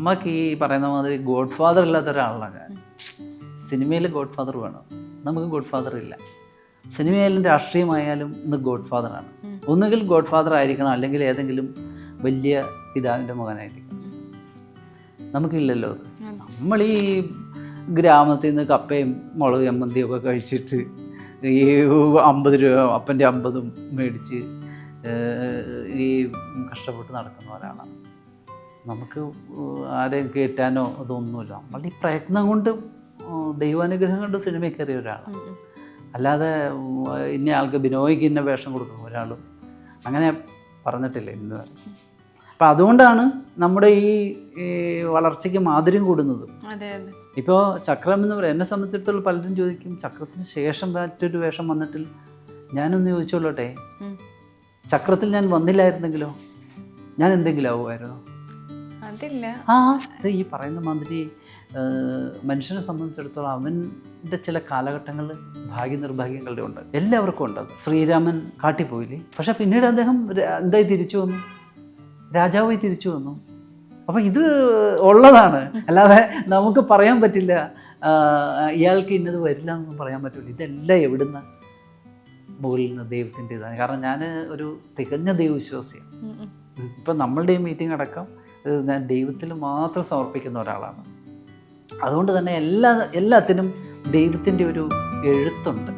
നമുക്ക് ഈ പറയുന്ന മാതിരി ഗോഡ് ഫാദർ ഇല്ലാത്ത ഒരാളാണ് ഞാൻ. സിനിമയിൽ ഗോഡ് ഫാദർ വേണം, നമുക്ക് ഗോഡ് ഫാദർ ഇല്ല. സിനിമയിലും രാഷ്ട്രീയമായാലും ഇന്ന് ഗോഡ് ഫാദറാണ്. ഒന്നുകിൽ ഗോഡ് ഫാദർ ആയിരിക്കണം, അല്ലെങ്കിൽ ഏതെങ്കിലും വലിയ പിതാവിൻ്റെ മകനായിരിക്കണം. നമുക്കില്ലല്ലോ അത്. നമ്മൾ ഈ ഗ്രാമത്തിൽ നിന്ന് കപ്പയും മുളക് ചമ്മന്തിയും ഒക്കെ കഴിച്ചിട്ട് ഈ 50 രൂപ അപ്പൻ്റെ 50ഉം മേടിച്ച് ഈ കഷ്ടപ്പെട്ട് നടക്കുന്നവരാണ്. നമുക്ക് ആരെയും കയറ്റാനോ അതൊന്നുമില്ല. നമ്മളുടെ ഈ പ്രയത്നം കൊണ്ട് ദൈവാനുഗ്രഹം കൊണ്ട് സിനിമയിൽ കയറിയ ഒരാളാണ്. അല്ലാതെ ഇന്ന ആൾക്ക് ബിനോയ്ക്ക് ഇന്ന വേഷം കൊടുക്കുന്ന ഒരാളും അങ്ങനെ പറഞ്ഞിട്ടില്ല ഇന്ന് വരെ. അപ്പം അതുകൊണ്ടാണ് നമ്മുടെ ഈ വളർച്ചയ്ക്ക് മാധുര്യം കൂടുന്നതും. ഇപ്പോൾ ചക്രം എന്ന് പറയാം, എന്നെ സംബന്ധിച്ചിടത്തോളം പലരും ചോദിക്കും ചക്രത്തിന് ശേഷം മറ്റൊരു വേഷം വന്നിട്ടിൽ. ഞാനൊന്ന് ചോദിച്ചോളട്ടെ, ചക്രത്തിൽ ഞാൻ വന്നില്ലായിരുന്നെങ്കിലോ ഞാൻ എന്തെങ്കിലും ആവുമായിരുന്നോ? അത് ഈ പറയുന്ന മാതിരി മനുഷ്യനെ സംബന്ധിച്ചിടത്തോളം അവൻ്റെ ചില കാലഘട്ടങ്ങളിൽ ഭാഗ്യനിർഭാഗ്യങ്ങളുടെ ഉണ്ട്, എല്ലാവർക്കും ഉണ്ട്. ശ്രീരാമൻ കാട്ടിപ്പോയില്ലേ, പക്ഷെ പിന്നീട് അദ്ദേഹം എന്തായി തിരിച്ചു വന്നു, രാജാവായി തിരിച്ചു വന്നു. അപ്പം ഇത് ഉള്ളതാണ്, അല്ലാതെ നമുക്ക് പറയാൻ പറ്റില്ല ഇയാൾക്ക് ഇന്നത് വരില്ല എന്നൊന്നും പറയാൻ പറ്റില്ല. ഇതെല്ലാം എവിടുന്ന മുകളിൽ നിന്ന് ദൈവത്തിൻ്റെതാണ്. കാരണം ഞാൻ ഒരു തികഞ്ഞ ദൈവവിശ്വാസിയാണ്. ഇപ്പം നമ്മളുടെ ഈ മീറ്റിംഗ് അടക്കം ഞാൻ ദൈവത്തിൽ മാത്രം സമർപ്പിക്കുന്ന ഒരാളാണ്. അതുകൊണ്ട് തന്നെ എല്ലാത്തിനും ദൈവത്തിൻ്റെ ഒരു എഴുത്തുണ്ട്.